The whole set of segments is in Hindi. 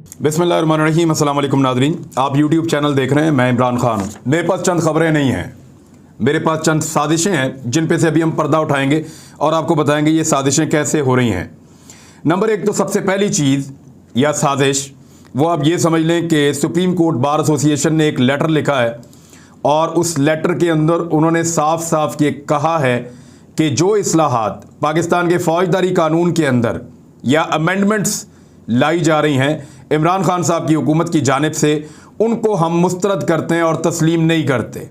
बिस्मिल्लाहिर्रहमानिर्रहीम। अस्सलाम वालेकुम नाज़रीन, आप यूट्यूब चैनल देख रहे हैं। मैं इमरान खान हूँ। मेरे पास चंद खबरें नहीं हैं, मेरे पास चंद साजिशें हैं जिन पे से अभी हम पर्दा उठाएंगे और आपको बताएंगे ये साजिशें कैसे हो रही हैं। नंबर एक तो सबसे पहली चीज़ या साजिश वो आप ये समझ लें कि सुप्रीम कोर्ट बार एसोसिएशन ने एक लेटर लिखा है और उस लेटर के अंदर उन्होंने साफ साफ ये कहा है कि जो इस्लाहात पाकिस्तान के फ़ौजदारी कानून के अंदर या अमेंडमेंट्स लाई जा रही हैं इमरान खान साहब की हुकूमत की जानिब से, उनको हम मुस्तरद करते हैं और तस्लीम नहीं करते।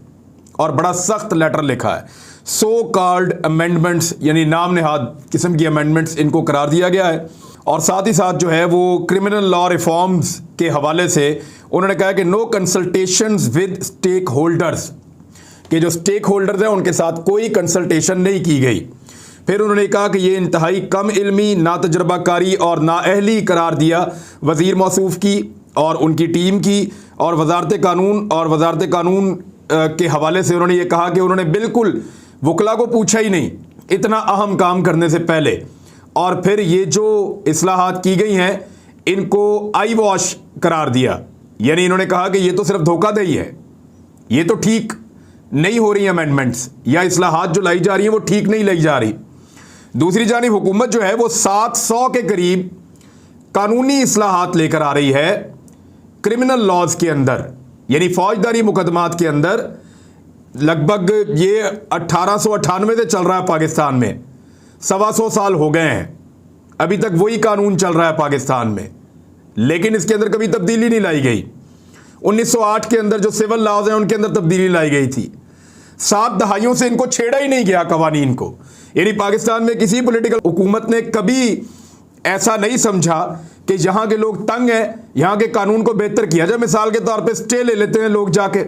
और बड़ा सख्त लेटर लिखा है। सो कॉल्ड अमेंडमेंट्स यानी नाम नहाद किस्म की अमेंडमेंट्स इनको करार दिया गया है। और साथ ही साथ जो है वो क्रिमिनल लॉ रिफॉर्म्स के हवाले से उन्होंने कहा कि no consultations with stake holders, कि जो स्टेक होल्डर्स हैं उनके साथ कोई कंसल्टेशन नहीं की गई। फिर उन्होंने कहा कि ये इंतहाई कम इल्मी, ना तजर्बाकारी और नाअहली करार दिया वज़ीर मौसूफ की और उनकी टीम की। और वजारत कानून के हवाले से उन्होंने ये कहा कि उन्होंने बिल्कुल वकला को पूछा ही नहीं इतना अहम काम करने से पहले। और फिर ये जो इस्लाहात की गई हैं इनको आई वॉश करार दिया, यानी इन्होंने कहा कि ये तो सिर्फ धोखाधड़ी है, ये तो ठीक नहीं हो रही अमेंडमेंट्स या इस्लाहात जो लाई जा रही हैं वो ठीक नहीं लाई जा रही। दूसरी जानिब हुकूमत जो है वो 700 के करीब कानूनी इस्लाहात लेकर आ रही है क्रिमिनल लॉज के अंदर, यानी फौजदारी मुकदमात के अंदर। लगभग ये 1898 से चल रहा है पाकिस्तान में, 125 साल हो गए हैं, अभी तक वही कानून चल रहा है पाकिस्तान में, लेकिन इसके अंदर कभी तब्दीली नहीं लाई गई। 1908 के अंदर जो सिविल लॉज हैं उनके अंदर तब्दीली लाई गई थी। 7 दहाइयों से इनको छेड़ा ही नहीं गया कवानीन को, यानी पाकिस्तान में किसी पॉलिटिकल हुकूमत ने कभी ऐसा नहीं समझा कि यहाँ के लोग तंग हैं, यहाँ के कानून को बेहतर किया जाए। मिसाल के तौर पे स्टे ले लेते हैं लोग जाके।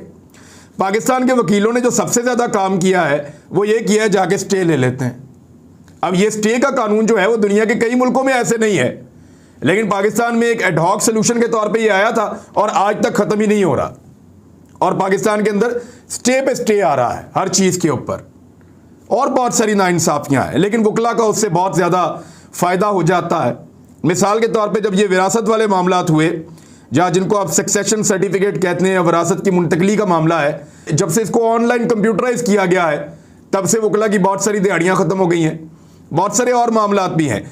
पाकिस्तान के वकीलों ने जो सबसे ज़्यादा काम किया है वो ये किया है जाके स्टे ले लेते हैं। अब ये स्टे का कानून जो है वो दुनिया के कई मुल्कों में ऐसे नहीं है, लेकिन पाकिस्तान में एक एडहॉक सोल्यूशन के तौर पर ये आया था और आज तक ख़त्म ही नहीं हो रहा। और पाकिस्तान के अंदर स्टे पे स्टे आ रहा है हर चीज़ के ऊपर, और बहुत सारी नाइंसाफ़ियाँ हैं, लेकिन वकला का उससे बहुत ज़्यादा फ़ायदा हो जाता है। मिसाल के तौर पे जब ये विरासत वाले मामलात हुए, जहाँ जिनको आप सक्सेशन सर्टिफिकेट कहते हैं या विरासत की मुंतकली का मामला है, जब से इसको ऑनलाइन कंप्यूटराइज किया गया है तब से वकला की बहुत सारी दिहाड़ियाँ ख़त्म हो गई हैं। बहुत सारे और मामलात भी हैं।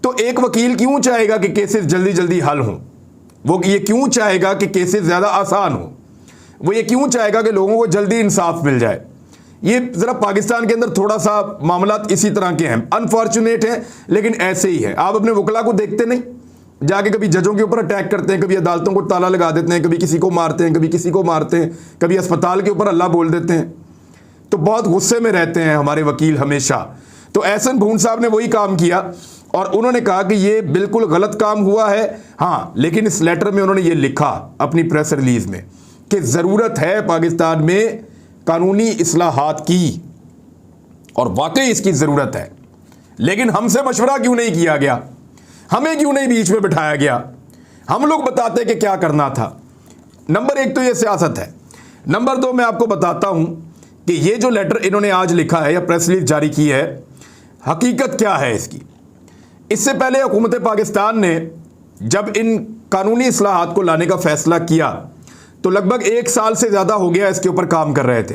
तो एक वकील क्यों चाहेगा कि केसेस जल्दी जल्दी हल हों? वो ये क्यों चाहेगा कि केसेस ज़्यादा आसान हों? वो ये क्यों चाहेगा कि लोगों को जल्दी इंसाफ मिल जाए? ये ज़रा पाकिस्तान के अंदर थोड़ा सा मामलात इसी तरह के हैं, अनफॉर्चुनेट हैं, लेकिन ऐसे ही है। आप अपने वकला को देखते नहीं, जाके कभी जजों के ऊपर अटैक करते हैं, कभी अदालतों को ताला लगा देते हैं, कभी किसी को मारते हैं, कभी किसी को मारते हैं, कभी अस्पताल के ऊपर अल्लाह बोल देते हैं। तो बहुत गुस्से में रहते हैं हमारे वकील हमेशा। तो एहसन भून साहब ने वही काम किया और उन्होंने कहा कि ये बिल्कुल गलत काम हुआ है। हाँ, लेकिन इस लेटर में उन्होंने ये लिखा अपनी प्रेस रिलीज में कि ज़रूरत है पाकिस्तान में कानूनी इस्लाहात की, और वाकई इसकी ज़रूरत है। लेकिन हमसे मशवरा क्यों नहीं किया गया? हमें क्यों नहीं बीच में बिठाया गया? हम लोग बताते कि क्या करना था। नंबर एक तो ये सियासत है। नंबर दो, मैं आपको बताता हूं कि ये जो लेटर इन्होंने आज लिखा है या प्रेस रिलीज जारी की है, हकीकत क्या है इसकी। इससे पहले हुकूमत पाकिस्तान ने जब इन कानूनी इस्लाहात को लाने का फैसला किया तो लगभग 1 साल से ज़्यादा हो गया इसके ऊपर काम कर रहे थे।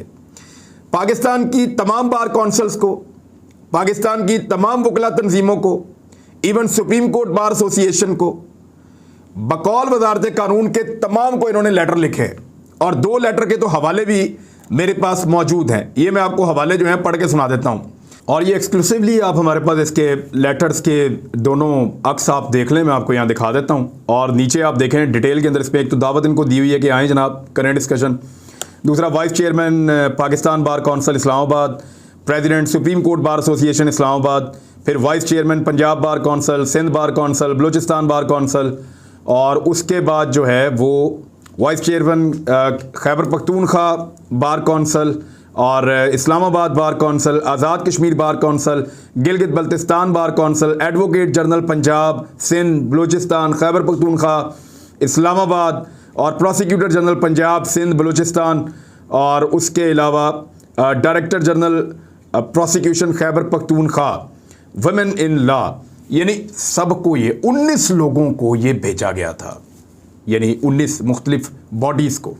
पाकिस्तान की तमाम बार कौंसल्स को, पाकिस्तान की तमाम वकला तंजीमों को, even supreme court bar association को, बकौल वजारत कानून के तमाम को इन्होंने लेटर लिखे और 2 लेटर के तो हवाले भी मेरे पास मौजूद हैं। ये मैं आपको हवाले जो हैं पढ़ के सुना देता हूँ, और ये एक्सक्लूसिवली आप हमारे पास इसके लेटर्स के दोनों अक्स आप देख लें, मैं आपको यहाँ दिखा देता हूँ। और नीचे आप देखें डिटेल के अंदर इस पर एक तो दावत इनको दी हुई है कि आएँ जनाब, करें डिस्कशन। दूसरा, vice chairman Pakistan bar council Islamabad, president supreme court bar association Islamabad, फिर vice chairman Punjab bar council, Sindh bar council, Balochistan bar council, और उसके बाद जो है वो vice chairman Khyber Pakhtunkhwa bar council और Islamabad bar council, Azad Kashmir bar council, Gilgit Baltistan bar council, advocate general Punjab, Sindh, Balochistan, Khyber Pakhtunkhwa, Islamabad, और प्रोसिक्यूटर जनरल पंजाब, सिंध, बलूचिस्तान, और उसके अलावा director general prosecution Khyber Pakhtunkhwa, women in law, यानी सबको ये 19 लोगों को ये भेजा गया था। यानी 19 मुख्तलिफ बॉडीज़ को।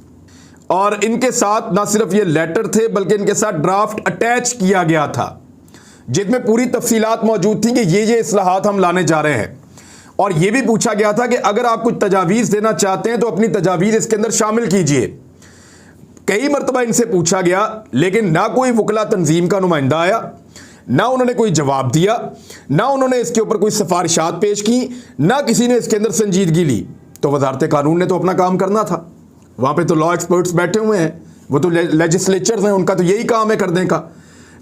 और इनके साथ ना सिर्फ ये लेटर थे बल्कि इनके साथ ड्राफ्ट अटैच किया गया था जिसमें पूरी तफसीलात मौजूद थी कि ये इस्लाहात हम लाने जा रहे हैं। और ये भी पूछा गया था कि अगर आप कुछ तजावीज़ देना चाहते हैं तो अपनी तजावीज़ इसके अंदर शामिल कीजिए। कई मरतबा इनसे पूछा गया लेकिन ना कोई वकला तंजीम का नुमाइंदा आया, ना उन्होंने कोई जवाब दिया, ना उन्होंने इसके ऊपर कोई सिफारिशात पेश की, ना किसी ने इसके अंदर संजीदगी ली। तो वजारत कानून ने तो अपना काम करना था, वहाँ पे तो लॉ एक्सपर्ट्स बैठे हुए हैं, वो तो लेजिस्लेचर्स हैं, उनका तो यही काम है करने का।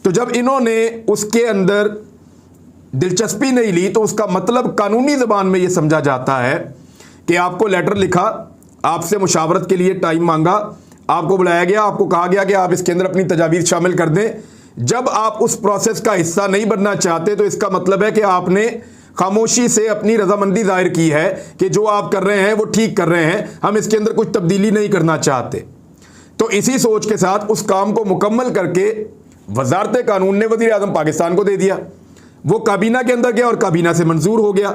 तो जब इन्होंने उसके अंदर दिलचस्पी नहीं ली तो उसका मतलब कानूनी ज़बान में ये समझा जाता है कि आपको लेटर लिखा, आपसे मुशावरत के लिए टाइम मांगा, आपको बुलाया गया, आपको कहा गया कि आप इसके अंदर अपनी तजावीज़ शामिल कर दें। जब आप उस प्रोसेस का हिस्सा नहीं बनना चाहते तो इसका मतलब है कि आपने खामोशी से अपनी रजामंदी जाहिर की है कि जो आप कर रहे हैं वो ठीक कर रहे हैं, हम इसके अंदर कुछ तब्दीली नहीं करना चाहते। तो इसी सोच के साथ उस काम को मुकम्मल करके वजारत कानून ने वज़ीर आज़म पाकिस्तान को दे दिया। वो काबीना के अंदर गया और काबीना से मंजूर हो गया।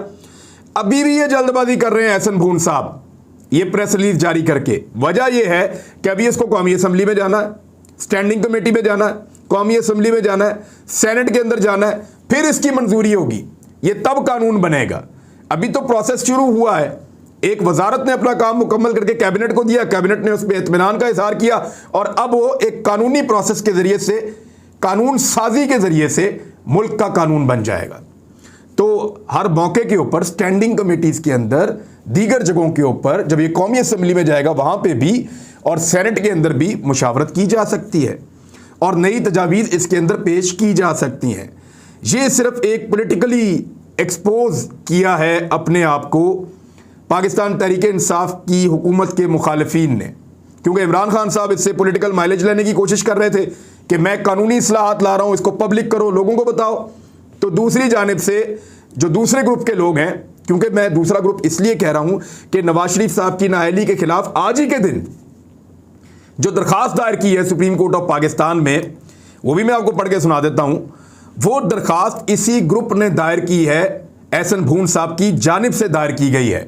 अभी भी ये जल्दबाजी कर रहे हैं एहसन भून साहब, ये प्रेस रिलीज जारी करके। वजह यह है कि अभी इसको कौमी असम्बली में जाना है, स्टैंडिंग कमेटी में जाना है, कौमी असम्बली में जाना है, सेनेट के अंदर जाना है, फिर इसकी मंजूरी होगी, ये तब कानून बनेगा। अभी तो प्रोसेस शुरू हुआ है। एक वजारत ने अपना काम मुकम्मल करके कैबिनेट को दिया, कैबिनेट ने उस पर इत्मीनान का इजहार किया और अब वो एक कानूनी प्रोसेस के जरिए से, कानून साजी के जरिए से मुल्क का कानून बन जाएगा। तो हर मौके के ऊपर स्टैंडिंग कमेटीज़ के अंदर, दीगर जगहों के ऊपर जब ये कौमी असम्बली में जाएगा वहाँ पे भी और सेनेट के अंदर भी मुशावरत की जा सकती है और नई तजावीज़ इसके अंदर पेश की जा सकती हैं। ये सिर्फ एक पॉलिटिकली एक्सपोज किया है अपने आप को पाकिस्तान तहरीक इंसाफ की हुकूमत के मुखालिफिन ने, क्योंकि इमरान खान साहब इससे पॉलिटिकल माइलेज लेने की कोशिश कर रहे थे कि मैं कानूनी इस्लाहात ला रहा हूँ, इसको पब्लिक करो, लोगों को बताओ। तो दूसरी जानिब से जो दूसरे ग्रुप के लोग हैं, क्योंकि मैं दूसरा ग्रुप इसलिए कह रहा हूँ कि नवाज शरीफ साहब की नाअहली के खिलाफ आज ही के दिन जो दरख्वास्त दायर की है सुप्रीम कोर्ट ऑफ पाकिस्तान में, वो भी मैं आपको पढ़ के सुना देता हूँ। वो दरख्वास्त इसी ग्रुप ने दायर की है, एहसन भून साहब की जानिब से दायर की गई है।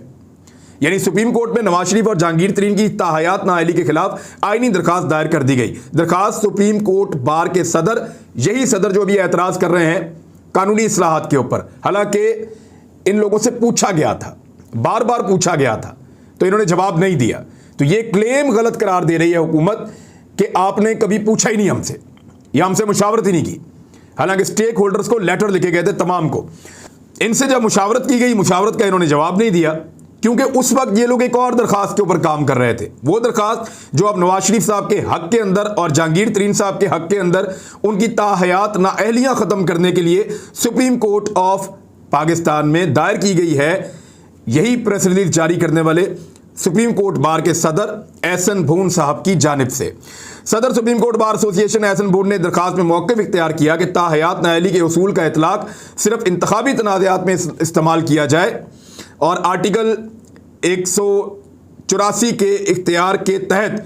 यानी सुप्रीम कोर्ट में नवाज शरीफ और जहांगीर तरीन की ताहयात नाअहली के खिलाफ आईनी दरखास्त दायर कर दी गई। दरखास्त सुप्रीम कोर्ट बार के सदर, यही सदर जो अभी एतराज़ कर रहे हैं कानूनी इस्लाहात के ऊपर, हालांकि इन लोगों से पूछा गया था, बार बार पूछा गया था, तो इन्होंने जवाब नहीं दिया। तो ये क्लेम गलत करार दे रही है हुकूमत कि आपने कभी पूछा ही नहीं हमसे, या हमसे मुशावरत ही नहीं की। हालांकि स्टेक होल्डर्स को लेटर लिखे गए थे तमाम को। इनसे जब मुशावरत की गई, मुशावरत का इन्होंने जवाब नहीं दिया, क्योंकि उस वक्त ये लोग एक और दरखास्त के ऊपर काम कर रहे थे। वो दरखास्त जो अब नवाज शरीफ साहब के हक के अंदर और जहांगीर तरीन साहब के हक के अंदर उनकी ताहयात नाअहलियाँ ख़त्म करने के लिए सुप्रीम कोर्ट ऑफ पाकिस्तान में दायर की गई है। यही प्रेस रिलीज जारी करने वाले सुप्रीम कोर्ट बार के सदर एहसन भून साहब की जानिब से सदर supreme court bar association Ahsan Bhoon ने दरखास्त में मौक़िफ़ इख्तियार किया कि ताहयात नाअहली के उसूल का इतलाक़ सिर्फ इंतखाबी तनाज़ात में इस्तेमाल किया जाए और आर्टिकल 184 के इख्तियार के तहत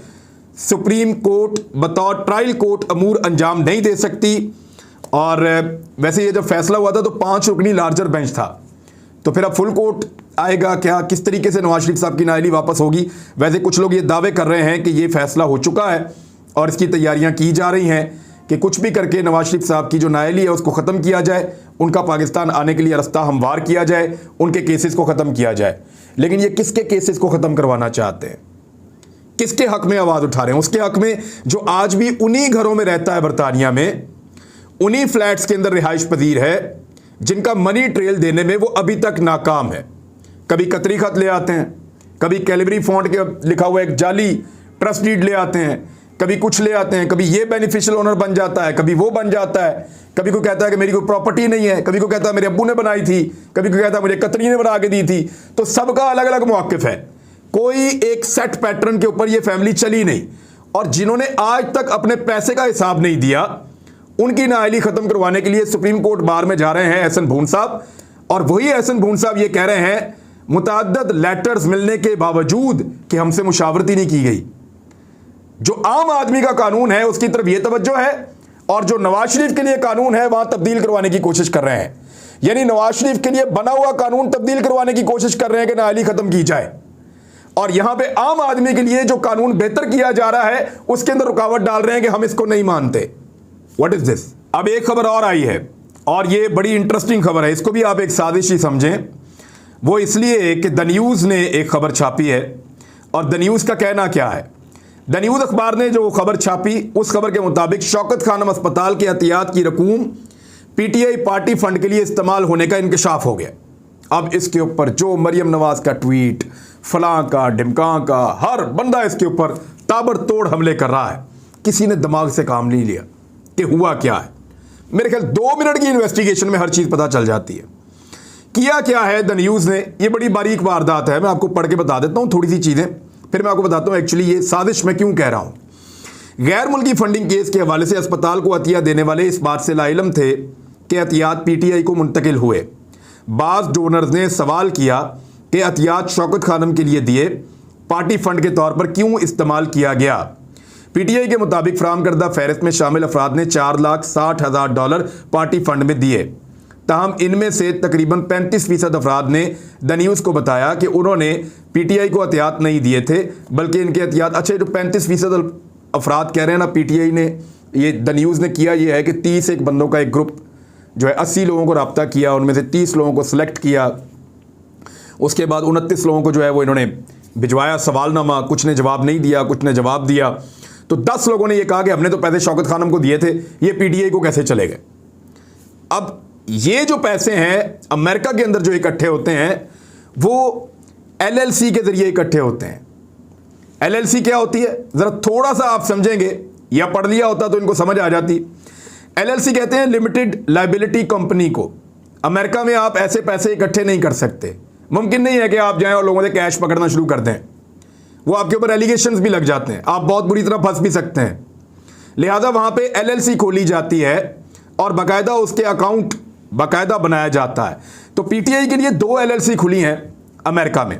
सुप्रीम कोर्ट बतौर ट्रायल कोर्ट अमूर अंजाम नहीं दे सकती। और वैसे ये जब फैसला हुआ था तो 5 रुकनी लार्जर बेंच था, तो फिर अब फुल कोर्ट आएगा क्या, किस तरीके से नवाज शरीफ साहब की नाअहली वापस होगी। वैसे कुछ लोग ये दावे कर रहे हैं कि ये फैसला हो चुका है और इसकी तैयारियां की जा रही हैं कि कुछ भी करके नवाज शरीफ साहब की जो नाअहली है उसको ख़त्म किया जाए, उनका पाकिस्तान आने के लिए रास्ता हमवार किया जाए, उनके केसेस को ख़त्म किया जाए। लेकिन ये किसके केसेस को ख़त्म करवाना चाहते हैं, किसके हक़ में आवाज़ उठा रहे हैं? उसके हक़ में जो आज भी उन्हीं घरों में रहता है बरतानिया में, उन्हीं फ्लैट्स के अंदर रिहाइश पजीर है, जिनका मनी ट्रेल देने में वो अभी तक नाकाम है। कभी कतरी खत ले आते हैं, कभी कैलिबरी फॉन्ट के लिखा हुआ एक जाली ट्रस्ट डीड ले आते हैं, कभी कुछ ले आते हैं, कभी ये बेनिफिशियल ओनर बन जाता है, कभी वो बन जाता है, कभी कोई कहता है कि मेरी कोई प्रॉपर्टी नहीं है, कभी कोई कहता है मेरे अब्बू ने बनाई थी, कभी कोई कहता है मुझे कतरी ने बना के दी थी। तो सबका अलग अलग मौक़िफ़ है, कोई एक सेट पैटर्न के ऊपर ये फैमिली चली नहीं। और जिन्होंने आज तक अपने पैसे का हिसाब नहीं दिया, उनकी नाअहली ख़त्म करवाने के लिए सुप्रीम कोर्ट बार में जा रहे हैं एहसन भून साहब। और वही एहसन भून साहब ये कह रहे हैं मुतअद्दिद लेटर्स मिलने के बावजूद कि हमसे मुशावरत ही नहीं की गई। जो आम आदमी का कानून है उसकी तरफ ये तवज्जो है, और जो नवाज शरीफ के लिए कानून है वहां तब्दील करवाने की कोशिश कर रहे हैं। यानी नवाज शरीफ के लिए बना हुआ कानून तब्दील करवाने की कोशिश कर रहे हैं कि नाअहली खत्म की जाए, और यहां पे आम आदमी के लिए जो कानून बेहतर किया जा रहा है उसके अंदर रुकावट डाल रहे हैं कि हम इसको नहीं मानते। What is this? अब एक खबर और आई है और ये बड़ी इंटरेस्टिंग खबर है, इसको भी आप एक साजिश ही समझें। वो इसलिए कि द न्यूज़ ने एक खबर छापी है और द न्यूज़ का कहना क्या है। द न्यूज़ अखबार ने जो खबर छापी उस खबर के मुताबिक शौकत खानम अस्पताल की एहतियात की रकूम पीटीआई पार्टी फंड के लिए इस्तेमाल होने का इंकशाफ हो गया। अब इसके ऊपर जो मरियम नवाज का ट्वीट, फलां का, ढिमकां का, हर बंदा इसके ऊपर ताबड़तोड़ हमले कर रहा है। किसी ने दिमाग से काम नहीं लिया कि हुआ क्या है। मेरे ख्याल 2 मिनट की इन्वेस्टिगेशन में हर चीज़ पता चल जाती है। किया क्या है द न्यूज़ ने, ये बड़ी बारीक वारदात है, मैं आपको पढ़ के बता देता हूँ थोड़ी सी चीज़ें, फिर मैं आपको बताता हूँ एक्चुअली ये साजिश मैं क्यों कह रहा हूँ। गैर मुल्की फंडिंग केस के हवाले से अस्पताल को अतिया देने वाले इस बात से लाइलम थे कि अतियात पीटीआई को मुंतकिल हुए। बाज़ डोनर्स ने सवाल किया कि अतियात शौकत खानम के लिए दिए पार्टी फंड के तौर पर क्यों इस्तेमाल किया गया। पीटीआई के मुताबिक फराम करदा फहरिस्त में शामिल अफराद ने $4,60,000 पार्टी फंड में दिए। ताहम इनमें से तकरीबन 35% अफराद ने द न्यूज़ को बताया कि उन्होंने पीटीआई को एहतियात नहीं दिए थे, बल्कि इनके एहतियात, अच्छा जो 35% अफराद कह रहे हैं ना पीटीआई ने, ये द न्यूज़ ने किया ये है कि 30 एक बंदों का एक ग्रुप जो है 80 लोगों को रब्ता किया, उनमें से 30 लोगों को सिलेक्ट किया, उसके बाद 29 लोगों को जो है वो इन्होंने भिजवाया सवालनामा, कुछ ने जवाब नहीं दिया, कुछ ने जवाब दिया, तो 10 लोगों ने ये कहा कि हमने तो पैसे शौकत खानम को दिए थे, ये पीटीआई को कैसे चले गए। अब ये जो पैसे हैं अमेरिका के अंदर जो इकट्ठे होते हैं वो एलएलसी के जरिए इकट्ठे होते हैं। एलएलसी क्या होती है, जरा थोड़ा सा आप समझेंगे, या पढ़ लिया होता तो इनको समझ आ जाती। एलएलसी कहते हैं लिमिटेड लायबिलिटी कंपनी को। अमेरिका में आप ऐसे पैसे इकट्ठे नहीं कर सकते, मुमकिन नहीं है कि आप जाएं और लोगों से कैश पकड़ना शुरू कर दें, वो आपके ऊपर एलिगेशंस भी लग जाते हैं, आप बहुत बुरी तरह फंस भी सकते हैं। लिहाजा वहां पे एलएलसी खोली जाती है और बाकायदा उसके अकाउंट बाकायदा बनाया जाता है। तो पीटीआई के लिए 2 एलएलसी खुली हैं अमेरिका में,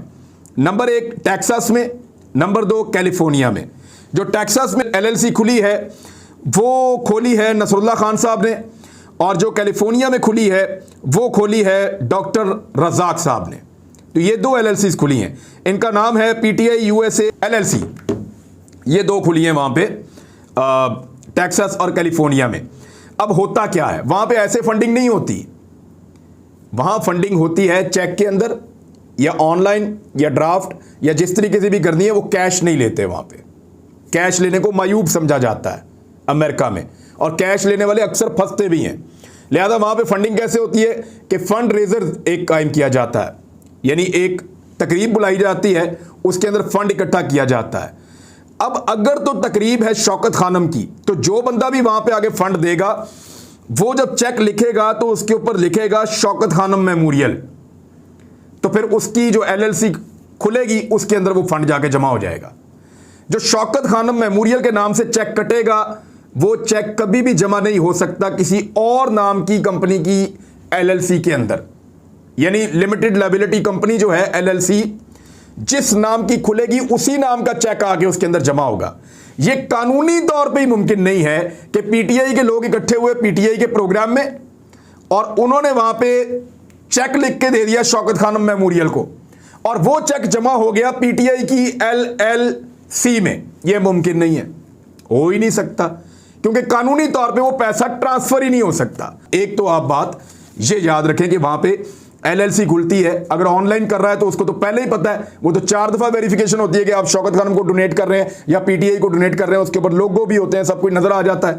नंबर 1 टेक्सास में, नंबर 2 कैलिफोर्निया में। जो टेक्सास में एलएलसी खुली है वो खोली है नसरुल्लाह खान साहब ने, और जो कैलिफोर्निया में खुली है वो खोली है डॉक्टर रज़ाक साहब ने। तो ये 2 एलएलसीज खुली हैं, इनका नाम है पीटीआई यूएसए एलएलसी। ये 2 खुली हैं वहाँ पे टेक्सास और कैलिफोर्निया में। अब होता क्या है, वहाँ पे ऐसे फंडिंग नहीं होती, वहाँ फंडिंग होती है चेक के अंदर या ऑनलाइन या ड्राफ्ट या जिस तरीके से भी करनी है, वो कैश नहीं लेते। वहाँ पे कैश लेने को मायूब समझा जाता है अमेरिका में, और कैश लेने वाले अक्सर फंसते भी हैं। लिहाजा वहाँ पे फंडिंग कैसे होती है कि फंड रेजर एक कायम किया जाता है, यानी एक तकरीब बुलाई जाती है, उसके अंदर फंड इकट्ठा किया जाता है। अब अगर तो तकरीब है शौकत खानम की, तो जो बंदा भी वहां पे आगे फंड देगा वो जब चेक लिखेगा तो उसके ऊपर लिखेगा शौकत खानम मेमोरियल, तो फिर उसकी जो एलएलसी खुलेगी उसके अंदर वो फंड जाके जमा हो जाएगा। जो शौकत खानम मेमोरियल के नाम से चेक कटेगा वो चेक कभी भी जमा नहीं हो सकता किसी और नाम की कंपनी की एलएलसी के अंदर, यानी लिमिटेड लायबिलिटी कंपनी जो है एलएलसी, जिस नाम की खुलेगी उसी नाम का चेक आके उसके अंदर जमा होगा। यह कानूनी तौर पे ही मुमकिन नहीं है कि पीटीआई के लोग इकट्ठे हुए पीटीआई के प्रोग्राम में और उन्होंने वहां पे चेक लिख के दे दिया शौकत खानम मेमोरियल को और वो चेक जमा हो गया पीटीआई की एलएलसी में। यह मुमकिन नहीं है, हो ही नहीं सकता, क्योंकि कानूनी तौर पे वो पैसा ट्रांसफर ही नहीं हो सकता। एक तो आप बात ये याद रखें कि वहां पे एलएलसी खुलती है, अगर ऑनलाइन कर रहा है तो उसको तो पहले ही पता है, वो तो 4 दफा वेरिफिकेशन होती है कि आप शौकत खानम को डोनेट कर रहे हैं या पीटीआई को डोनेट कर रहे हैं, उसके ऊपर लोगो भी होते हैं, सब कुछ नजर आ जाता है,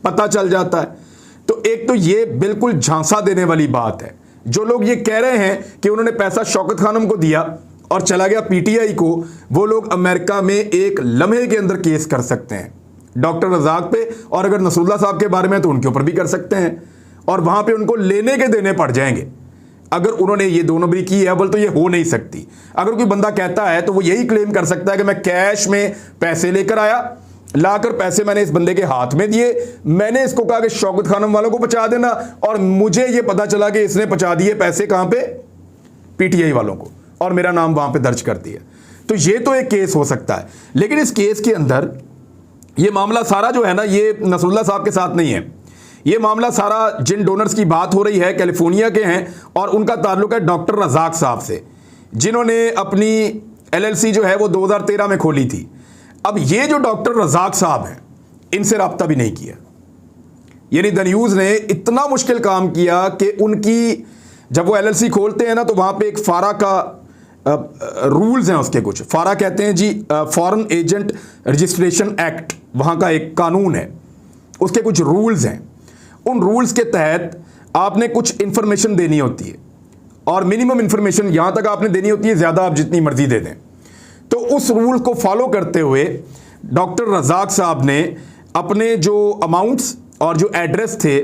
पता चल जाता है। तो एक तो ये बिल्कुल झांसा देने वाली बात है। जो लोग ये कह रहे हैं कि उन्होंने पैसा शौकत खानम को दिया और चला गया पीटीआई को, वो लोग अमेरिका में एक लम्हे के अंदर केस कर सकते हैं डॉक्टर रज़ाक पे, और अगर नसरुल्लाह साहब के बारे में तो उनके ऊपर भी कर सकते हैं, और वहां पे उनको लेने के देने पड़ जाएंगे अगर उन्होंने ये दोनों भी की है। बोल तो ये हो नहीं सकती। अगर कोई बंदा कहता है तो वो यही क्लेम कर सकता है कि मैं कैश में पैसे लेकर आया, लाकर पैसे मैंने इस बंदे के हाथ में दिए, मैंने इसको कहा कि शौकत खानम वालों को पहुंचा देना, और मुझे ये पता चला कि इसने पहुंचा दिए पैसे कहां पे, पीटीआई वालों को, और मेरा नाम वहां पे दर्ज कर दिया। तो ये तो एक केस हो सकता है, लेकिन इस केस के अंदर ये मामला सारा जो है ना, ये नसरुल्लाह साहब के साथ नहीं है। ये मामला सारा जिन डोनर्स की बात हो रही है कैलिफोर्निया के हैं, और उनका ताल्लुक है डॉक्टर रज़ाक साहब से, जिन्होंने अपनी LLC जो है वो 2013 में खोली थी। अब ये जो डॉक्टर रज़ाक साहब हैं, इनसे रब्ता भी नहीं किया। यानी द न्यूज़ ने इतना मुश्किल काम किया कि उनकी जब वो LLC खोलते हैं ना, तो वहाँ पे एक फारा का रूल्स हैं उसके, कुछ फारा कहते हैं जी, फॉरेन एजेंट रजिस्ट्रेशन एक्ट, वहाँ का एक कानून है, उसके कुछ रूल्स हैं। उन रूल्स के तहत आपने कुछ इंफॉर्मेशन देनी होती है और मिनिमम इंफॉर्मेशन यहाँ तक आपने देनी होती है, ज़्यादा आप जितनी मर्जी दे दें। तो उस रूल को फॉलो करते हुए डॉक्टर रज़ाक साहब ने अपने जो अमाउंट्स और जो एड्रेस थे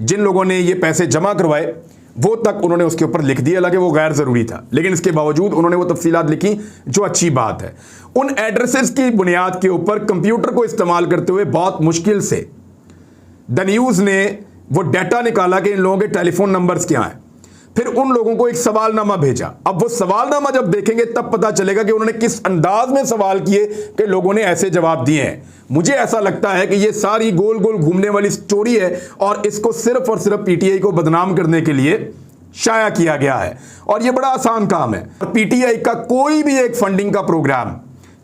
जिन लोगों ने ये पैसे जमा करवाए वो तक उन्होंने उसके ऊपर लिख दिया, हालांकि वो गैर ज़रूरी था, लेकिन इसके बावजूद उन्होंने वो तफसीलात लिखी, जो अच्छी बात है। उन एड्रेसेस की बुनियाद के ऊपर कंप्यूटर को इस्तेमाल करते हुए बहुत मुश्किल से द न्यूज़ ने वो डाटा निकाला कि इन लोगों के टेलीफोन नंबर्स क्या हैं। फिर उन लोगों को एक सवालनामा भेजा। अब वो सवालनामा जब देखेंगे तब पता चलेगा कि उन्होंने किस अंदाज में सवाल किए कि लोगों ने ऐसे जवाब दिए हैं। मुझे ऐसा लगता है कि ये सारी गोल गोल घूमने वाली स्टोरी है और इसको सिर्फ और सिर्फ PTI को बदनाम करने के लिए शाया किया गया है, और ये बड़ा आसान काम है। PTI का कोई भी एक फंडिंग का प्रोग्राम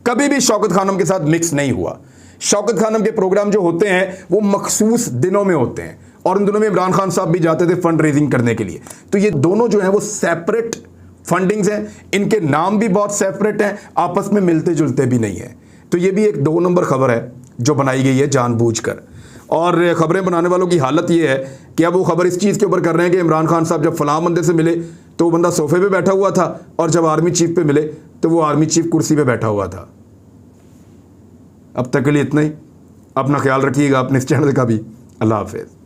कभी भी शौकत खानम के साथ मिक्स नहीं हुआ। शौकत खानम के प्रोग्राम जो होते हैं वो मखसूस दिनों में होते हैं, और उन दिनों में इमरान खान साहब भी जाते थे फंड रेजिंग करने के लिए। तो ये दोनों जो हैं वो सेपरेट फंडिंग्स हैं, इनके नाम भी बहुत सेपरेट हैं, आपस में मिलते जुलते भी नहीं हैं। तो ये भी एक 2 नंबर खबर है जो बनाई गई है जानबूझकर। और खबरें बनाने वालों की हालत ये है कि अब वो खबर इस चीज़ के ऊपर कर रहे हैं कि इमरान खान साहब जब फलां बंदे से मिले तो वो बंदा सोफे पे बैठा हुआ था, और जब आर्मी चीफ पे मिले तो वो आर्मी चीफ कुर्सी पे बैठा हुआ था। अब तक के लिए इतना ही। अपना ख्याल रखिएगा, अपने इस चैनल का भी। अल्लाह हाफिज़।